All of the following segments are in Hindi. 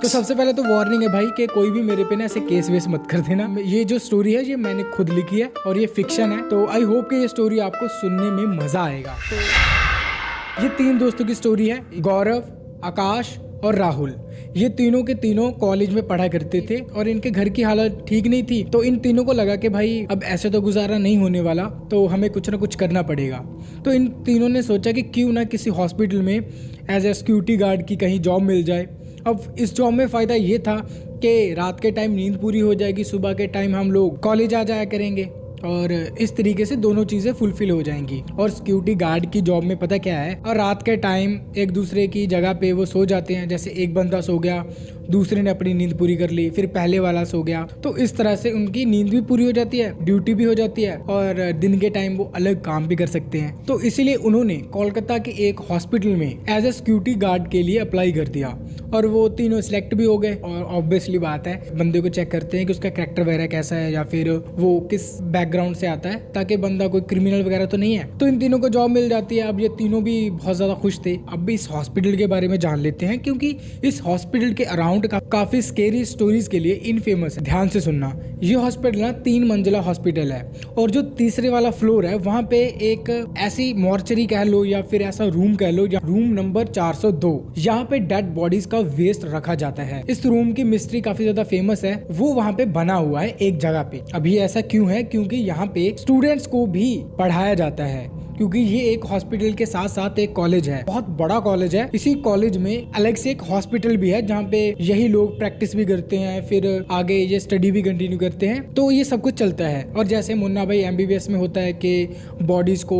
तो सबसे पहले तो वार्निंग है भाई कि कोई भी मेरे पे ना ऐसे केस वेस मत कर देना। ये जो स्टोरी है ये मैंने खुद लिखी है और ये फिक्शन है, तो आई होप कि ये स्टोरी आपको सुनने में मजा आएगा। तो ये 3 दोस्तों की स्टोरी है, गौरव, आकाश और राहुल। ये तीनों के तीनों कॉलेज में पढ़ा करते थे और इनके घर की हालत ठीक नहीं थी, तो इन तीनों को लगा कि भाई अब ऐसे तो गुजारा नहीं होने वाला, तो हमें कुछ ना कुछ करना पड़ेगा। तो इन तीनों ने सोचा कि क्यों ना किसी हॉस्पिटल में एज ए सिक्योरिटी गार्ड की कहीं जॉब मिल जाए। अब इस जॉब में फ़ायदा ये था कि रात के टाइम नींद पूरी हो जाएगी, सुबह के टाइम हम लोग कॉलेज आ जाया करेंगे और इस तरीके से दोनों चीज़ें फुलफिल हो जाएंगी। और सिक्योरिटी गार्ड की जॉब में पता क्या है, और रात के टाइम एक दूसरे की जगह पे वो सो जाते हैं। जैसे एक बंदा सो गया, दूसरे ने अपनी नींद पूरी कर ली, फिर पहले वाला सो गया, तो इस तरह से उनकी नींद भी पूरी हो जाती है, ड्यूटी भी हो जाती है और दिन के टाइम वो अलग काम भी कर सकते हैं। तो इसीलिए उन्होंने कोलकाता के एक हॉस्पिटल में एज ए सिक्योरिटी गार्ड के लिए अप्लाई कर दिया और वो तीनों सिलेक्ट भी हो गए। और ऑब्वियसली बात है, बंदे को चेक करते हैं कि उसका कैरेक्टर वगैरह कैसा है या फिर वो किस बैकग्राउंड से आता है, ताकि बंदा कोई क्रिमिनल वगैरह तो नहीं है। तो इन तीनों को जॉब मिल जाती है। अब ये तीनों भी बहुत ज्यादा खुश थे। अब भी इस हॉस्पिटल के बारे में जान लेते हैं, क्योंकि इस हॉस्पिटल के अराउंड काफी स्केरी स्टोरीज के लिए इनफेमस है। ध्यान से सुनना, ये हॉस्पिटल ना 3 मंजिला हॉस्पिटल है और जो तीसरे वाला फ्लोर है वहाँ पे एक ऐसी मॉर्चरी कह लो या फिर ऐसा रूम कह लो, रूम नंबर 402, यहाँ पे डेड बॉडीज का वेस्ट रखा जाता है। इस रूम की मिस्ट्री काफी ज्यादा फेमस है, वो वहाँ पे बना हुआ है एक जगह पे। अभी ऐसा क्यों है, क्योंकि यहाँ पे स्टूडेंट्स को भी पढ़ाया जाता है, क्योंकि ये एक हॉस्पिटल के साथ साथ एक कॉलेज है, बहुत बड़ा कॉलेज है। इसी कॉलेज में अलग से एक हॉस्पिटल भी है जहाँ पे यही लोग प्रैक्टिस भी करते हैं, फिर आगे ये स्टडी भी कंटिन्यू करते हैं। तो ये सब कुछ चलता है। और जैसे मुन्ना भाई MBBS में होता है कि बॉडीज को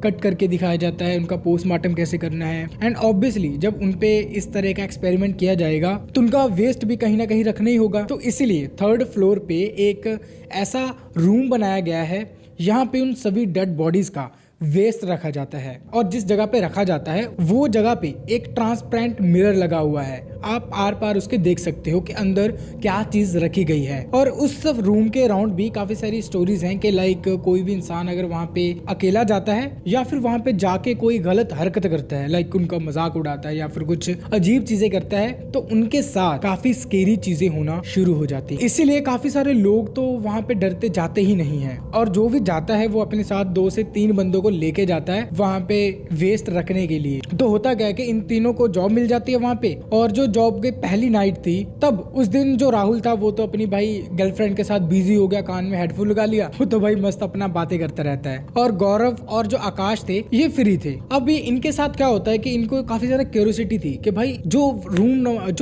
कट करके दिखाया जाता है, उनका पोस्टमार्टम कैसे करना है। एंड ऑब्वियसली जब उनपे इस तरह का एक्सपेरिमेंट किया जाएगा तो उनका वेस्ट भी कहीं ना कहीं रखना ही होगा। तो इसीलिए 3rd फ्लोर पे एक ऐसा रूम बनाया गया है, यहाँ पे उन सभी डेड बॉडीज का वेस्ट रखा जाता है। और जिस जगह पे रखा जाता है वो जगह पे एक ट्रांसपेरेंट मिरर लगा हुआ है, आप आर पार उसके देख सकते हो कि अंदर क्या चीज रखी गई है। और उस सब रूम के अराउंड भी काफी सारी स्टोरीज हैं कि लाइक कोई भी इंसान अगर वहाँ पे अकेला जाता है या फिर वहाँ पे जाके कोई गलत हरकत करता है, लाइक उनका मजाक उड़ाता है या फिर कुछ अजीब चीजें करता है, तो उनके साथ काफी स्केरी चीजें होना शुरू हो जाती है। इसीलिए काफी सारे लोग तो वहाँ पे डरते जाते ही नहीं है, और जो भी जाता है वो अपने साथ 2 से 3 बंदों को लेके जाता है वहाँ पे वेस्ट रखने के लिए। तो होता क्या है कि इन तीनों को जॉब मिल जाती है वहाँ पे, और जो जॉब की पहली नाइट थी तब उस दिन जो राहुल था वो तो अपनी भाई गर्लफ्रेंड के साथ बिजी हो गया, कान में हेडफोन लगा लिया, वो तो भाई मस्त अपना बातें करता रहता है। और गौरव और जो आकाश थे ये फ्री थे। अब ये इनके साथ क्या होता है कि इनको काफी ज्यादा क्यूरियोसिटी थी कि भाई जो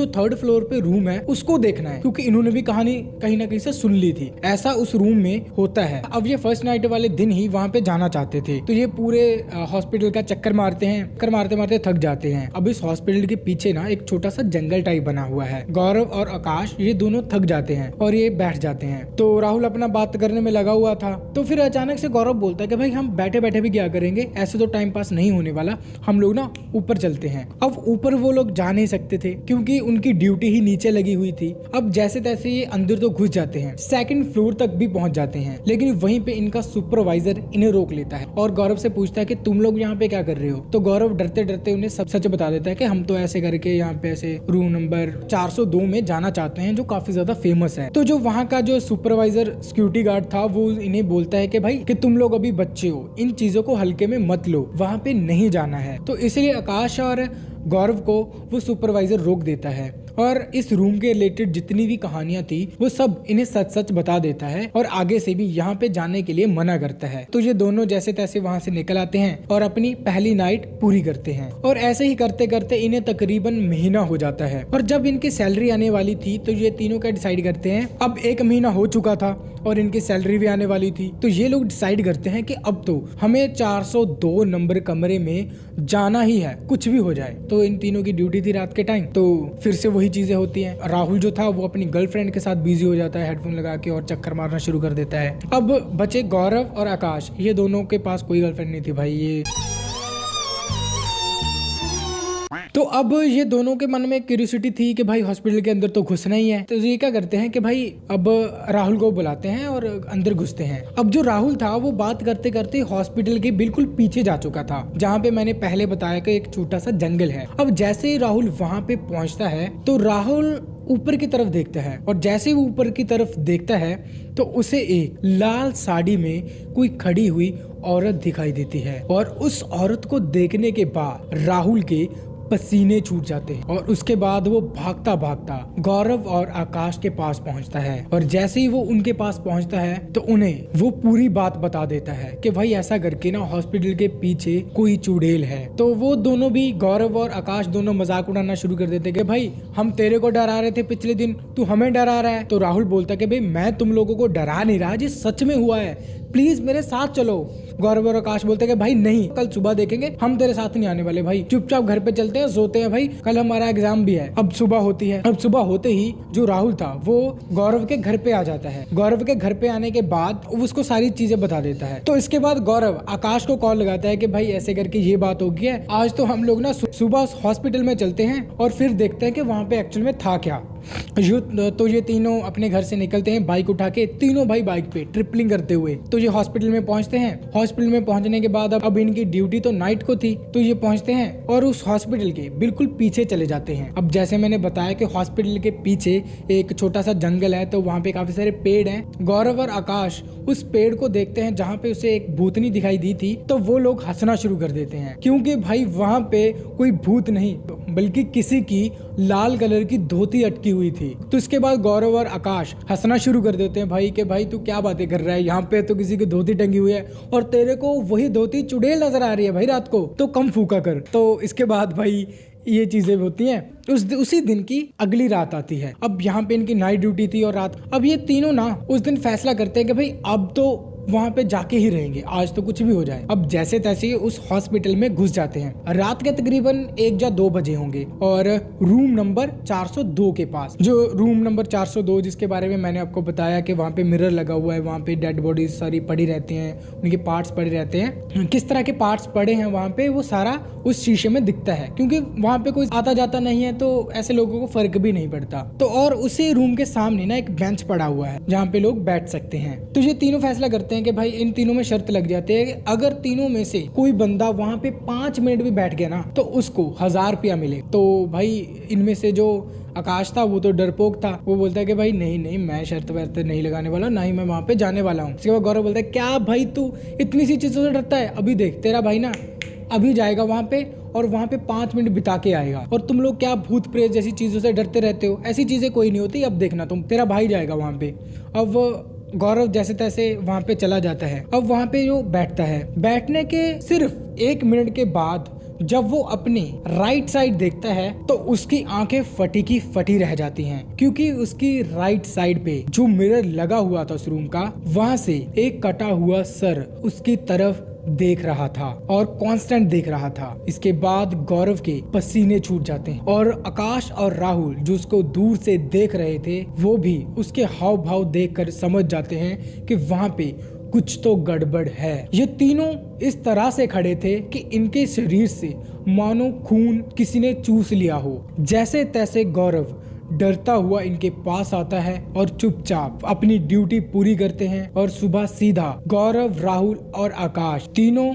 3rd फ्लोर पे रूम है उसको देखना है, क्योंकि इन्होंने भी कहानी कहीं ना कहीं से सुन ली थी, ऐसा उस रूम में होता है। अब ये फर्स्ट नाइट वाले दिन ही वहाँ पे जाना चाहते थे, तो ये पूरे हॉस्पिटल का चक्कर मारते हैं, चक्कर मारते मारते थक जाते हैं। अब इस हॉस्पिटल के पीछे ना एक छोटा सा जंगल टाइप बना हुआ है। गौरव और आकाश ये दोनों थक जाते हैं और ये बैठ जाते हैं। तो राहुल अपना बात करने में लगा हुआ था, तो फिर अचानक से गौरव बोलता है कि भाई हम बैठे बैठे भी क्या करेंगे, ऐसे तो टाइम पास नहीं होने वाला, हम लोग ना ऊपर चलते हैं। अब ऊपर वो लोग जा नहीं सकते थे क्योंकि उनकी ड्यूटी ही नीचे लगी हुई थी। अब जैसे तैसे ये अंदर तो घुस जाते हैं, 2nd फ्लोर तक भी पहुंच जाते हैं, लेकिन वहीं पे इनका सुपरवाइजर इन्हें रोक लेता है और गौरव से पूछता है कि तुम लोग यहाँ पे क्या कर रहे हो। तो गौरव डरते डरते उन्हें सब सच बता देता है कि हम तो ऐसे करके यहाँ पे ऐसे रूम नंबर 402 में जाना चाहते हैं, जो काफी ज्यादा फेमस है। तो जो वहाँ का जो सुपरवाइजर सिक्योरिटी गार्ड था वो इन्हें बोलता है कि भाई कि तुम लोग अभी बच्चे हो, इन चीजों को हल्के में मत लो, वहाँ पे नहीं जाना है। तो इसलिए आकाश और गौरव को वो सुपरवाइजर रोक देता है और इस रूम के रिलेटेड जितनी भी कहानियां थी वो सब इन्हें सच सच बता देता है और आगे से भी यहाँ पे जाने के लिए मना करता है। तो ये दोनों जैसे तैसे वहाँ से निकल आते हैं और अपनी पहली नाइट पूरी करते हैं। और ऐसे ही करते करते इन्हें तकरीबन महीना हो जाता है। और जब इनकी सैलरी आने वाली थी तो ये तीनों क्या डिसाइड करते हैं, अब 1 महीना हो चुका था और इनकी सैलरी भी आने वाली थी, तो ये लोग डिसाइड करते हैं कि अब तो हमें 402 नंबर कमरे में जाना ही है, कुछ भी हो जाए। तो इन तीनों की ड्यूटी थी रात के टाइम, तो फिर से वही चीजें होती हैं। राहुल जो था वो अपनी गर्लफ्रेंड के साथ बिजी हो जाता है हेडफोन लगा के और चक्कर मारना शुरू कर देता है। अब बचे गौरव और आकाश, ये दोनों के पास कोई गर्लफ्रेंड नहीं थी भाई। ये तो अब ये दोनों के मन में क्यूरियोसिटी थी कि भाई हॉस्पिटल के अंदर तो घुसना ही है। तो ये क्या करते हैं कि भाई अब राहुल को बुलाते हैं और अंदर घुसते हैं। अब जो राहुल था वो बात करते करते हॉस्पिटल के बिल्कुल पीछे जा चुका था, जहाँ पे मैंने पहले बताया कि एक छोटा सा जंगल है। अब जैसे ही राहुल वहाँ पे पहुँचता है तो राहुल ऊपर की तरफ देखता है, और जैसे वो ऊपर की तरफ देखता है तो उसे एक लाल साड़ी में कोई खड़ी हुई औरत दिखाई देती है। और उस औरत को देखने के बाद राहुल के पसीने छूट जाते हैं, और उसके बाद वो भागता भागता गौरव और आकाश के पास पहुंचता है। और जैसे ही वो उनके पास पहुंचता है तो उन्हें वो पूरी बात बता देता है कि भाई ऐसा करके ना हॉस्पिटल के पीछे कोई चुड़ैल है। तो वो दोनों भी, गौरव और आकाश दोनों मजाक उड़ाना शुरू कर देते कि भाई हम तेरे को डरा रहे थे पिछले दिन, तू हमें डरा रहा है। तो राहुल बोलता कि भाई मैं तुम लोगों को डरा नहीं रहा, ये सच में हुआ है, प्लीज मेरे साथ चलो। गौरव और आकाश बोलते हैं कि भाई नहीं, कल सुबह देखेंगे, हम तेरे साथ नहीं आने वाले भाई, चुपचाप घर पे चलते हैं, सोते हैं भाई, कल हमारा एग्जाम भी है। अब सुबह होती है। अब सुबह होते ही जो राहुल था वो गौरव के घर पे आ जाता है। गौरव के घर पे आने के बाद उसको सारी चीजें बता देता है। तो इसके बाद गौरव आकाश को कॉल लगाता है कि भाई ऐसे करके ये बात हो गई है, आज तो हम लोग ना सुबह हॉस्पिटल में चलते हैं और फिर देखते हैं कि वहाँ पे एक्चुअल में था क्या। तो ये तीनों अपने घर से निकलते हैं बाइक उठा के, तीनों भाई बाइक पे ट्रिपलिंग करते हुए। तो ये हॉस्पिटल में पहुंचते हैं। हॉस्पिटल में पहुंचने के बाद अब इनकी ड्यूटी तो नाइट को थी, तो ये पहुंचते हैं और उस हॉस्पिटल के बिल्कुल पीछे चले जाते हैं। अब जैसे मैंने बताया कि हॉस्पिटल के पीछे एक छोटा सा जंगल है, तो वहाँ पे काफी सारे पेड़ हैं। गौरव और आकाश उस पेड़ को देखते हैं जहाँ पे उसे एक भूतनी दिखाई दी थी, तो वो लोग हंसना शुरू कर देते हैं, क्योंकि भाई वहाँ पे कोई भूत नहीं बल्कि किसी की लाल कलर की धोती अटकी हुई थी। तो इसके बाद गौरव और आकाश हंसना शुरू कर देते हैं भाई कि भाई तू क्या बातें कर रहा है, यहाँ पे तो किसी की धोती टंगी हुई है और तेरे को वही धोती चुड़ैल नजर आ रही है भाई रात को, तो कम फूका कर। तो इसके बाद भाई ये चीजें होती हैं। उसी दिन की अगली रात आती है। अब यहाँ पे इनकी नाइट ड्यूटी थी और रात। अब ये तीनों ना उस दिन फैसला करते हैं कि भाई अब तो वहाँ पे जाके ही रहेंगे, आज तो कुछ भी हो जाए। अब जैसे तैसे उस हॉस्पिटल में घुस जाते हैं। रात के तकरीबन 1 या 2 बजे होंगे और रूम नंबर 402 के पास, जो रूम नंबर 402 जिसके बारे में मैंने आपको बताया कि वहाँ पे मिरर लगा हुआ है, वहाँ पे डेड बॉडीज सारी पड़ी रहती हैं, उनके पार्ट्स पड़े रहते हैं। किस तरह के पार्ट्स पड़े हैं वहाँ पे वो सारा उस शीशे में दिखता है, क्योंकि वहाँ पे कोई आता जाता नहीं है तो ऐसे लोगों को फर्क भी नहीं पड़ता। तो और उसी रूम के सामने ना एक बेंच पड़ा हुआ है जहाँ पे लोग बैठ सकते हैं। तो ये तीनों फैसला करते हैं कि भाई इन तीनों में शर्त लग जाती है कि अगर तीनों में से कोई बंदा वहां पे 5 मिनट भी बैठ गया ना तो उसको 1000 रुपया मिले। तो भाई इनमें से जो आकाश था वो तो डरपोक था, वो बोलता है कि भाई नहीं नहीं मैं शर्त वर्त नहीं लगाने वाला, ना ही मैं वहां पे जाने वाला हूँ। उसके बाद गौरव बोलता है क्या भाई तू इतनी सी चीजों से डरता है, अभी देख तेरा भाई ना अभी जाएगा वहां पे और वहां पे 5 मिनट बिता के आएगा, और तुम लोग क्या भूत प्रेत जैसी चीजों से डरते रहते हो, ऐसी चीजें कोई नहीं होती, अब देखना तुम, तेरा भाई जाएगा वहां पे। अब गौरव जैसे तैसे वहां पे चला जाता है। अब वहां पे जो बैठता है, बैठने के सिर्फ 1 मिनट के बाद जब वो अपनी राइट साइड देखता है तो उसकी आंखें फटी की फटी रह जाती हैं, क्योंकि उसकी राइट साइड पे जो मिरर लगा हुआ था उस रूम का, वहां से एक कटा हुआ सर उसकी तरफ देख रहा था और कांस्टेंट देख रहा था। इसके बाद गौरव के पसीने छूट जाते हैं और आकाश और राहुल जो उसको दूर से देख रहे थे वो भी उसके हाव भाव देखकर समझ जाते हैं कि वहां पे कुछ तो गड़बड़ है। ये तीनों इस तरह से खड़े थे कि इनके शरीर से मानो खून किसी ने चूस लिया हो। जैसे तैसे गौरव डरता हुआ इनके पास आता है और चुपचाप अपनी ड्यूटी पूरी करते हैं और सुबह सीधा गौरव, राहुल और आकाश तीनों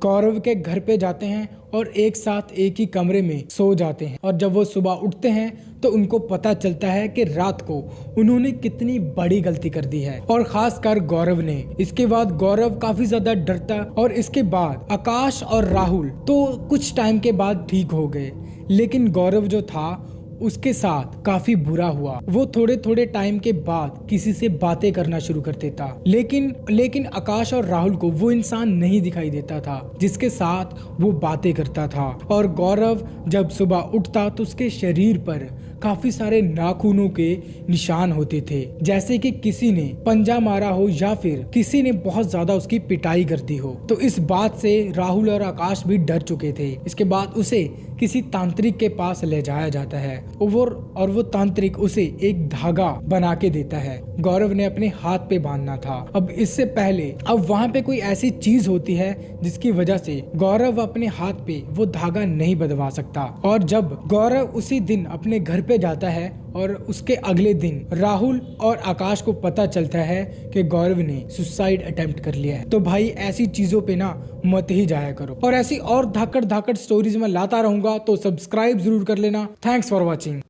गौरव के घर पे जाते हैं और एक साथ एक ही कमरे में सो जाते हैं। और जब वो सुबह उठते हैं तो उनको पता चलता है कि रात को उन्होंने कितनी बड़ी गलती कर दी है, और खासकर गौरव ने। इसके बाद गौरव काफी ज्यादा डरता और इसके बाद आकाश और राहुल तो कुछ टाइम के बाद ठीक हो गए, लेकिन गौरव जो था उसके साथ काफी बुरा हुआ। वो थोड़े थोड़े टाइम के बाद किसी से बातें करना शुरू कर देता, लेकिन आकाश और राहुल को वो इंसान नहीं दिखाई देता था जिसके साथ वो बातें करता था। और गौरव जब सुबह उठता तो उसके शरीर पर काफी सारे नाखूनों के निशान होते थे, जैसे कि किसी ने पंजा मारा हो या फिर किसी ने बहुत ज्यादा उसकी पिटाई कर दी हो। तो इस बात से राहुल और आकाश भी डर चुके थे। इसके बाद उसे किसी तांत्रिक के पास ले जाया जाता है और वो तांत्रिक उसे एक धागा बना के देता है। गौरव ने अपने हाथ पे बांधना था। अब इससे पहले अब वहाँ पे कोई ऐसी चीज होती है जिसकी वजह से गौरव अपने हाथ पे वो धागा नहीं बंधवा सकता। और जब गौरव उसी दिन अपने घर पे जाता है और उसके अगले दिन राहुल और आकाश को पता चलता है कि गौरव ने सुसाइड अटेम्प्ट कर लिया है। तो भाई ऐसी चीजों पे ना मत ही जाया करो। और ऐसी और धाकड़ धाकड़ स्टोरीज में लाता रहूंगा, तो सब्सक्राइब जरूर कर लेना। Thanks for watching.